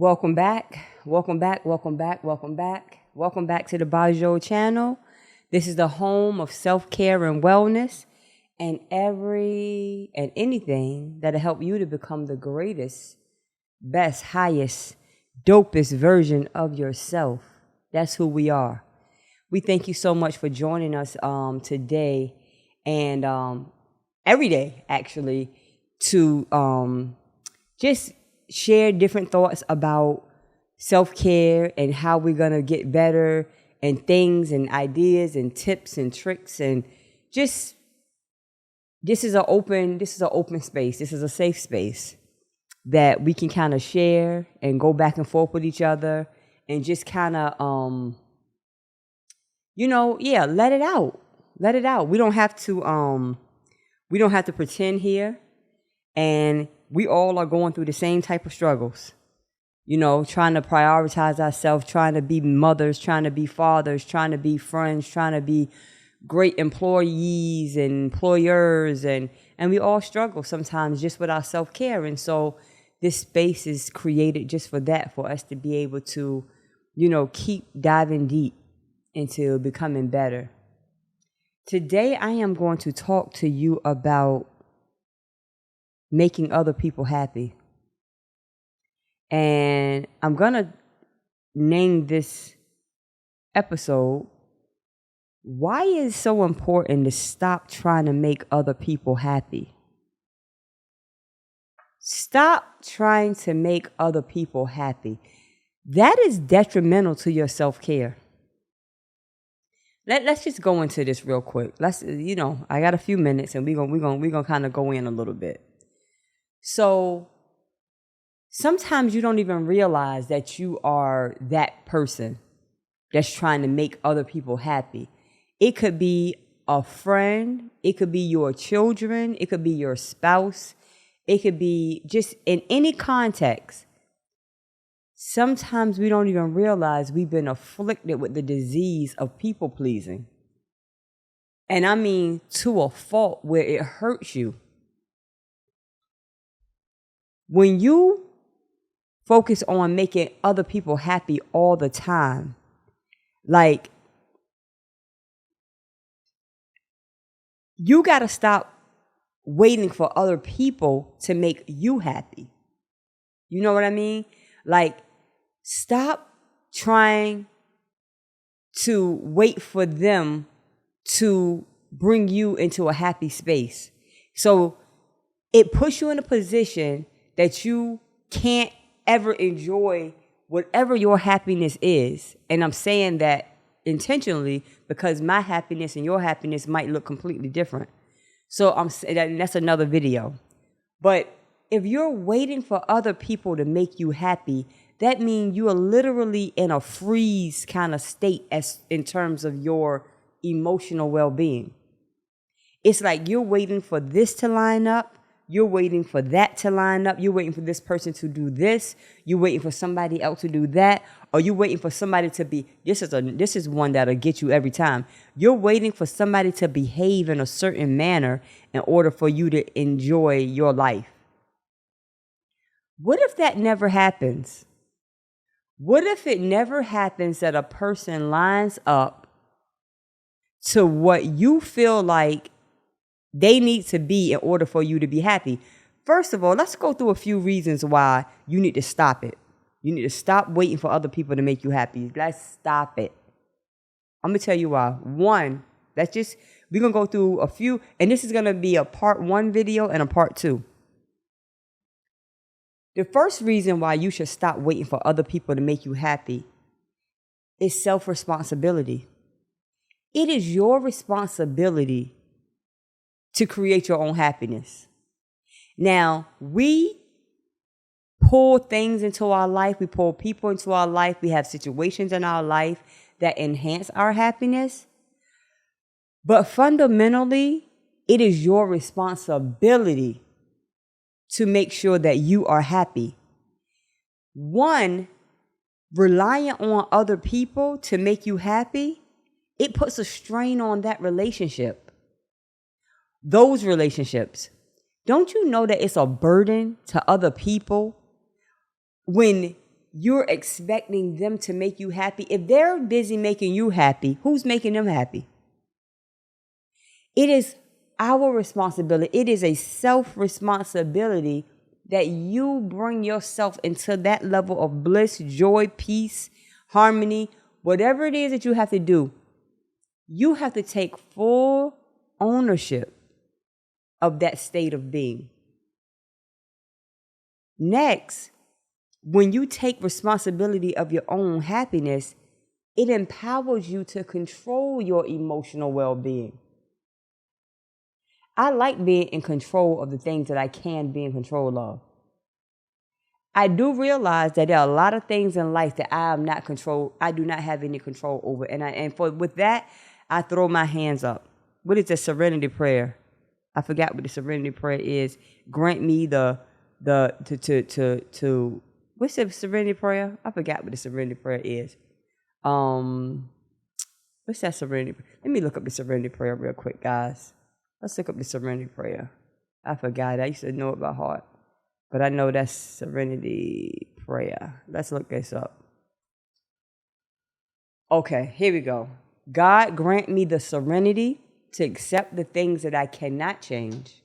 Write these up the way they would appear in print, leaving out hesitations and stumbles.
Welcome back. Welcome back. Welcome back. Welcome back. Welcome back to the Bojoul channel. This is the home of self-care and wellness and anything that'll help you to become the greatest, best, highest, dopest version of yourself. That's who we are. We thank you so much for joining us today and every day, actually, to just share different thoughts about self-care and how we're going to get better and things and ideas and tips and tricks. And just this is an open space. This is a safe space that we can kind of share and go back and forth with each other and just kind of let it out. Let it out. We don't have to pretend here. And we all are going through the same type of struggles, trying to prioritize ourselves, trying to be mothers, trying to be fathers, trying to be friends, trying to be great employees and employers. And we all struggle sometimes just with our self-care. And so this space is created just for that, for us to be able to, keep diving deep into becoming better. Today, I am going to talk to you about making other people happy. And I'm going to name this episode, Why Is It So Important to Stop Trying to Make Other People Happy? Stop trying to make other people happy. That is detrimental to your self-care. Let's just go into this real quick. I got a few minutes and we're gonna kind of go in a little bit. So sometimes you don't even realize that you are that person that's trying to make other people happy. It could be a friend. It could be your children. It could be your spouse. It could be just in any context. Sometimes we don't even realize we've been afflicted with the disease of people pleasing. And I mean to a fault where it hurts you. When you focus on making other people happy all the time, like, you got to stop waiting for other people to make you happy. You know what I mean? Like, stop trying to wait for them to bring you into a happy space. So it puts you in a position that you can't ever enjoy whatever your happiness is. And I'm saying that intentionally because my happiness and your happiness might look completely different. So that's another video. But if you're waiting for other people to make you happy, that means you are literally in a freeze kind of state in terms of your emotional well-being. It's like you're waiting for this to line up. You're waiting for that to line up. You're waiting for this person to do this. You're waiting for somebody else to do that. Or you're waiting for somebody to be, this is one that'll get you every time. You're waiting for somebody to behave in a certain manner in order for you to enjoy your life. What if that never happens? What if it never happens that a person lines up to what you feel like they need to be in order for you to be happy? First of all, let's go through a few reasons why you need to stop it. You need to stop waiting for other people to make you happy. Let's stop it. I'm going to tell you why. One, we're going to go through a few, and this is going to be a part 1 video and a part 2. The first reason why you should stop waiting for other people to make you happy is self-responsibility. It is your responsibility to create your own happiness. Now, we pull things into our life. We pull people into our life. We have situations in our life that enhance our happiness. But fundamentally, it is your responsibility to make sure that you are happy. One, relying on other people to make you happy, it puts a strain on that relationship. Those relationships. Don't you know that it's a burden to other people when you're expecting them to make you happy. If they're busy making you happy, who's making them happy? It is our responsibility. It is a self-responsibility that you bring yourself into that level of bliss, joy, peace, harmony, whatever it is that you have to do. You have to take full ownership of that state of being. Next, when you take responsibility of your own happiness, it empowers you to control your emotional well-being. I like being in control of the things that I can be in control of. I do realize that there are a lot of things in life that I do not have any control over. With that, I throw my hands up. What is the serenity prayer? I forgot what the serenity prayer is. Grant me what's the serenity prayer? I forgot what the serenity prayer is. What's that serenity prayer? Let me look up the serenity prayer real quick, guys. Let's look up the serenity prayer. I forgot. I used to know it by heart. But I know that's serenity prayer. Let's look this up. Okay, here we go. God, grant me the serenity to accept the things that I cannot change,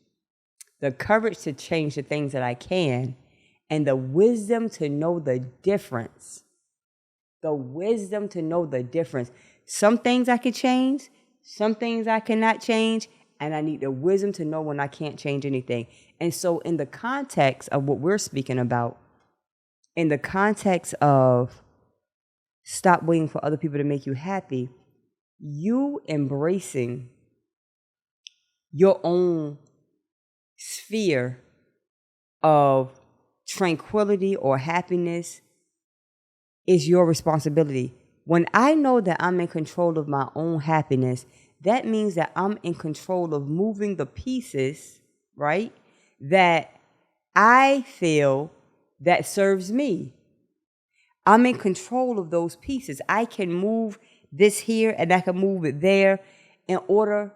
the courage to change the things that I can, and the wisdom to know the difference. The wisdom to know the difference. Some things I can change, some things I cannot change, and I need the wisdom to know when I can't change anything. And so in the context of what we're speaking about, in the context of stop waiting for other people to make you happy, you embracing your own sphere of tranquility or happiness is your responsibility. When I know that I'm in control of my own happiness, that means that I'm in control of moving the pieces, right, that I feel that serves me. I'm in control of those pieces. I can move this here and I can move it there in order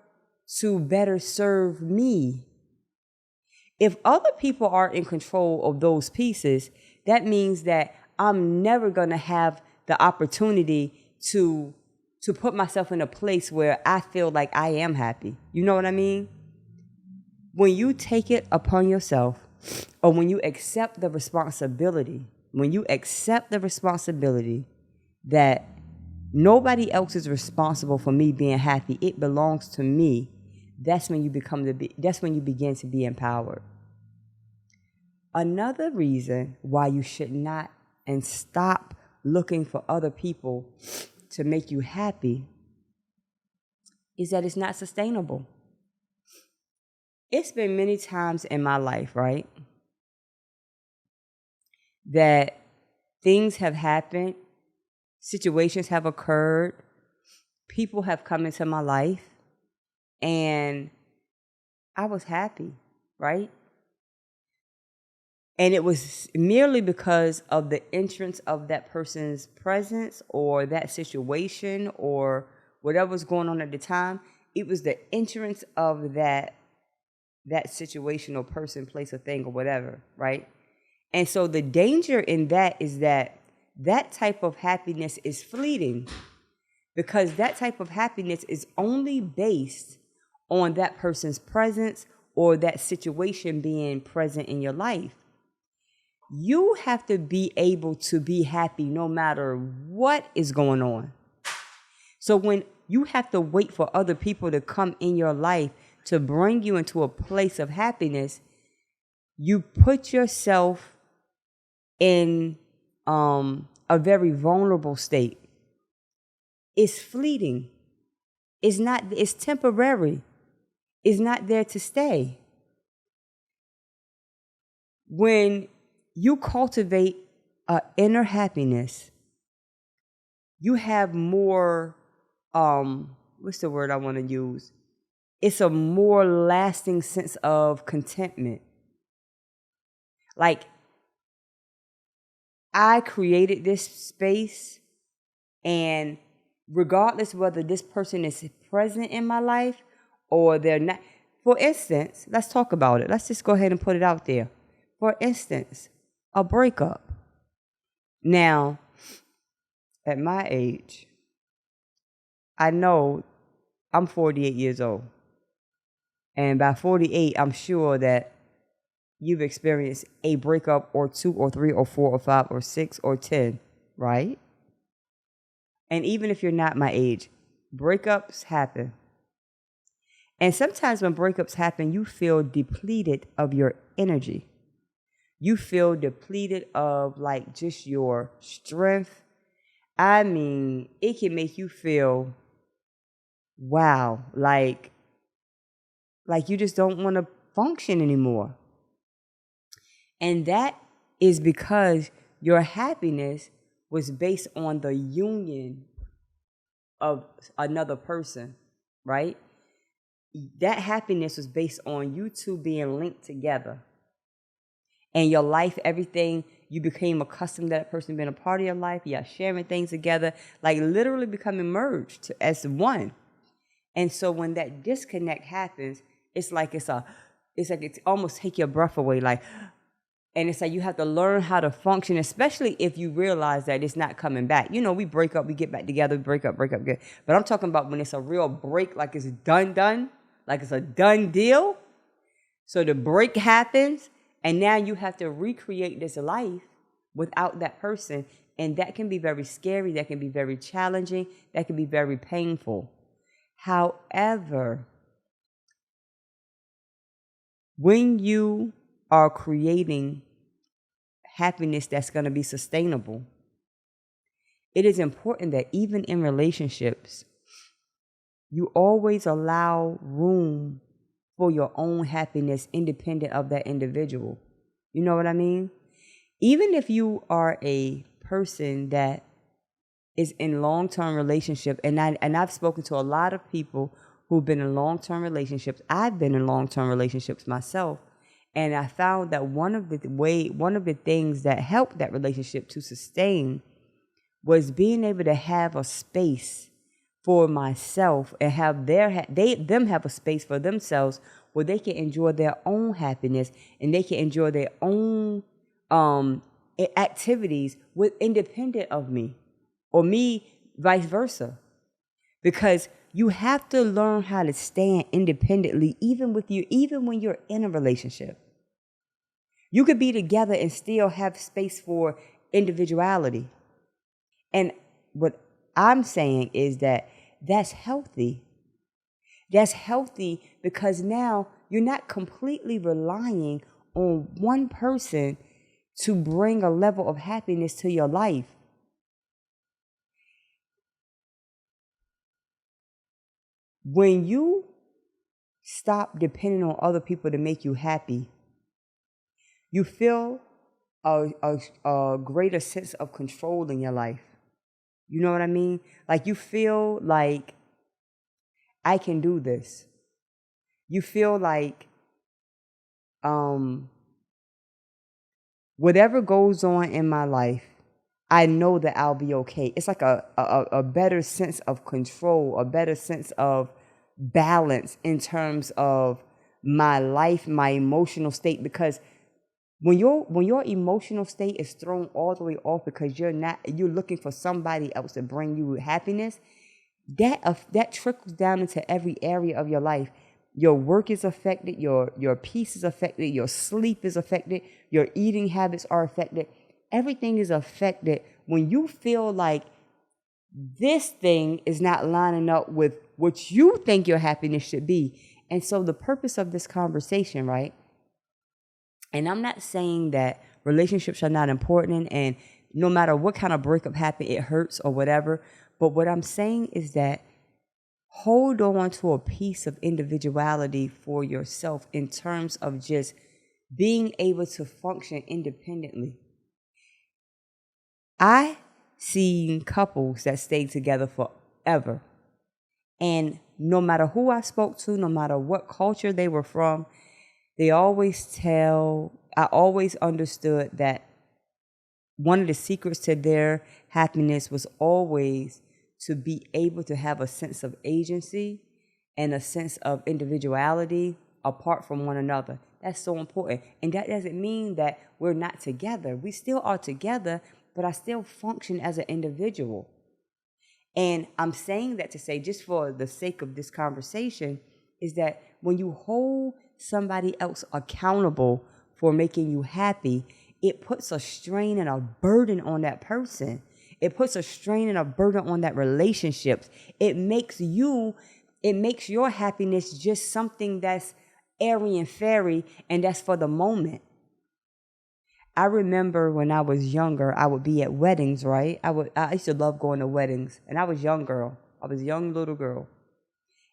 to better serve me. If other people are in control of those pieces, that means that I'm never going to have the opportunity to put myself in a place where I feel like I am happy. You know what I mean? When you take it upon yourself, or when you accept the responsibility, that nobody else is responsible for me being happy, it belongs to me, that's when you begin to be empowered. Another reason why you should not and stop looking for other people to make you happy is that it's not sustainable. It's been many times in my life, right, that things have happened, situations have occurred, people have come into my life, and I was happy, right? And it was merely because of the entrance of that person's presence or that situation or whatever was going on at the time. It was the entrance of that situation or person, place, or thing or whatever, right? And so the danger in that is that type of happiness is fleeting, because that type of happiness is only based on that person's presence or that situation being present in your life. You have to be able to be happy no matter what is going on. So when you have to wait for other people to come in your life to bring you into a place of happiness, you put yourself in a very vulnerable state. It's fleeting. It's temporary. It's not there to stay. When you cultivate inner happiness, you have more, what's the word I want to use? It's a more lasting sense of contentment. Like, I created this space, and regardless whether this person is present in my life or they're not. For instance, let's talk about it. Let's just go ahead and put it out there. For instance, a breakup. Now, at my age, I know I'm 48 years old. And by 48, I'm sure that you've experienced a breakup or two or three or four or five or six or 10, right? And even if you're not my age, breakups happen. And sometimes when breakups happen, you feel depleted of your energy. You feel depleted of like just your strength. I mean, it can make you feel, wow, like you just don't want to function anymore. And that is because your happiness was based on the union of another person, right? That happiness was based on you two being linked together. And your life, everything, you became accustomed to that person being a part of your life. You're sharing things together, like literally becoming merged as one. And so when that disconnect happens, it's like it's almost take your breath away, like, and it's like you have to learn how to function, especially if you realize that it's not coming back. You know, we break up, we get back together, break up, good. But I'm talking about when it's a real break, like it's done, like it's a done deal. So the break happens, and now you have to recreate this life without that person. And that can be very scary, that can be very challenging, that can be very painful. However, when you are creating happiness that's going to be sustainable, it is important that even in relationships, you always allow room for your own happiness independent of that individual. You know what I mean? Even if you are a person that is in long-term relationship, and I've spoken to a lot of people who've been in long-term relationships. I've been in long-term relationships myself, and I found that one of the things that helped that relationship to sustain was being able to have a space for myself and have them have a space for themselves where they can enjoy their own happiness and they can enjoy their own activities with independent of me, or me vice versa. Because you have to learn how to stand independently even when you're in a relationship. You could be together and still have space for individuality. And what I'm saying is that that's healthy. That's healthy because now you're not completely relying on one person to bring a level of happiness to your life. When you stop depending on other people to make you happy, you feel a greater sense of control in your life. You know what I mean? Like you feel like I can do this. You feel like whatever goes on in my life, I know that I'll be okay. It's like a better sense of control, a better sense of balance in terms of my life, my emotional state. Because when your emotional state is thrown all the way off because you're looking for somebody else to bring you happiness, that trickles down into every area of your life. Your work is affected, your peace is affected, your sleep is affected, your eating habits are affected. Everything is affected when you feel like this thing is not lining up with what you think your happiness should be. And so the purpose of this conversation, right? And I'm not saying that relationships are not important and no matter what kind of breakup happened, it hurts or whatever. But what I'm saying is that hold on to a piece of individuality for yourself in terms of just being able to function independently. I seen couples that stayed together forever. And no matter who I spoke to, no matter what culture they were from, I always understood that one of the secrets to their happiness was always to be able to have a sense of agency and a sense of individuality apart from one another. That's so important. And that doesn't mean that we're not together. We still are together, but I still function as an individual. And I'm saying that to say, just for the sake of this conversation, is that when you hold somebody else accountable for making you happy, it puts a strain and a burden on that person. It puts a strain and a burden on that relationship. It makes your happiness just something that's airy and fairy, and that's for the moment. I remember when I was younger, I would be at weddings, right? I used to love going to weddings, and I was a young girl. I was a young little girl.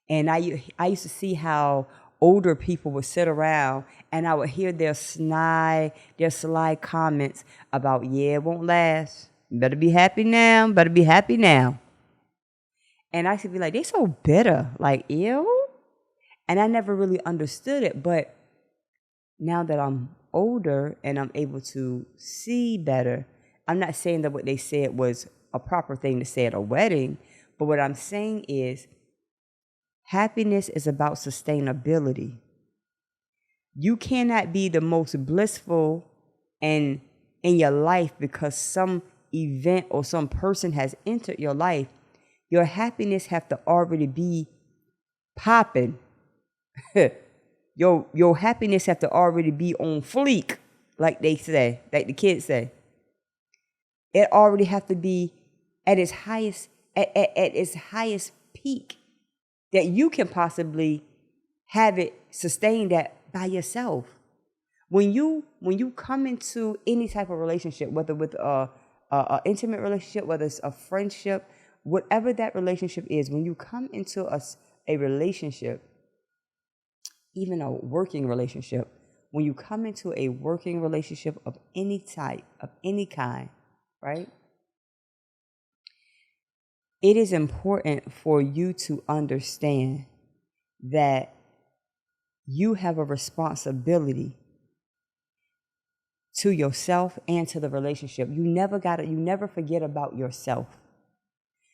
And I used to see how older people would sit around, and I would hear their sly comments about, yeah, it won't last. You better be happy now. Better be happy now. And I used to be like, they so bitter. Like, ew. And I never really understood it. But now that I'm older and I'm able to see better, I'm not saying that what they said was a proper thing to say at a wedding. But what I'm saying is, happiness is about sustainability. You cannot be the most blissful in your life because some event or some person has entered your life. Your happiness have to already be popping. Your happiness have to already be on fleek, like they say, like the kids say. It already have to be at its highest peak that you can possibly have it sustained at by yourself. When you come into any type of relationship, whether with a intimate relationship, whether it's a friendship, whatever that relationship is, when you come into a relationship, even a working relationship, when you come into a working relationship of any type, of any kind, right? It is important for you to understand that you have a responsibility to yourself and to the relationship. You never forget about yourself.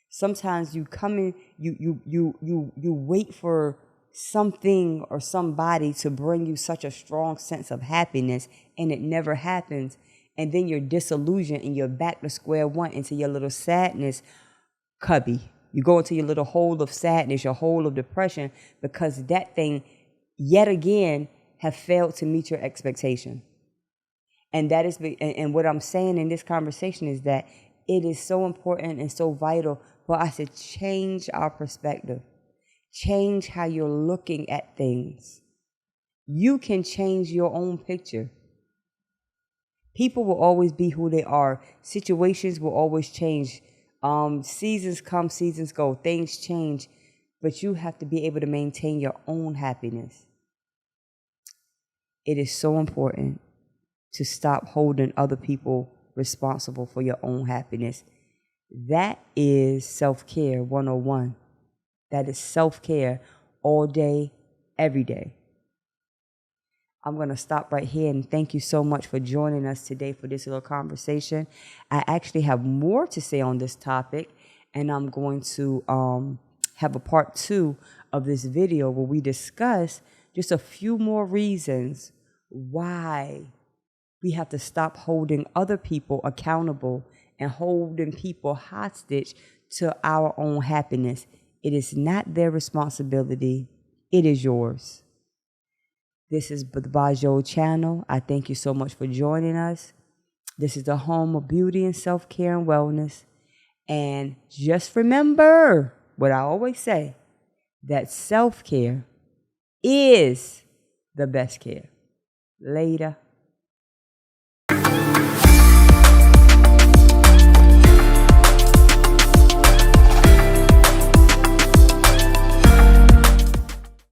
Sometimes you come in, you wait for something or somebody to bring you such a strong sense of happiness, and it never happens. And then you're disillusioned and you're back to square one into your little sadness cubby. You go into your little hole of sadness, your hole of depression, because that thing yet again have failed to meet your expectation. And that is, and what I'm saying in this conversation is that it is so important and so vital for us to change our perspective, change how you're looking at things. You can change your own picture. People will always be who they are. Situations will always change. Seasons come, seasons go. Things change. But you have to be able to maintain your own happiness. It is so important to stop holding other people responsible for your own happiness. That is self-care 101. That is self-care all day, every day. I'm going to stop right here and thank you so much for joining us today for this little conversation. I actually have more to say on this topic, and I'm going to have a part 2 of this video where we discuss just a few more reasons why we have to stop holding other people accountable and holding people hostage to our own happiness. It is not their responsibility. It is yours. This is the Bojoul channel. I thank you so much for joining us. This is the home of beauty and self-care and wellness. And just remember what I always say, that self-care is the best care. Later.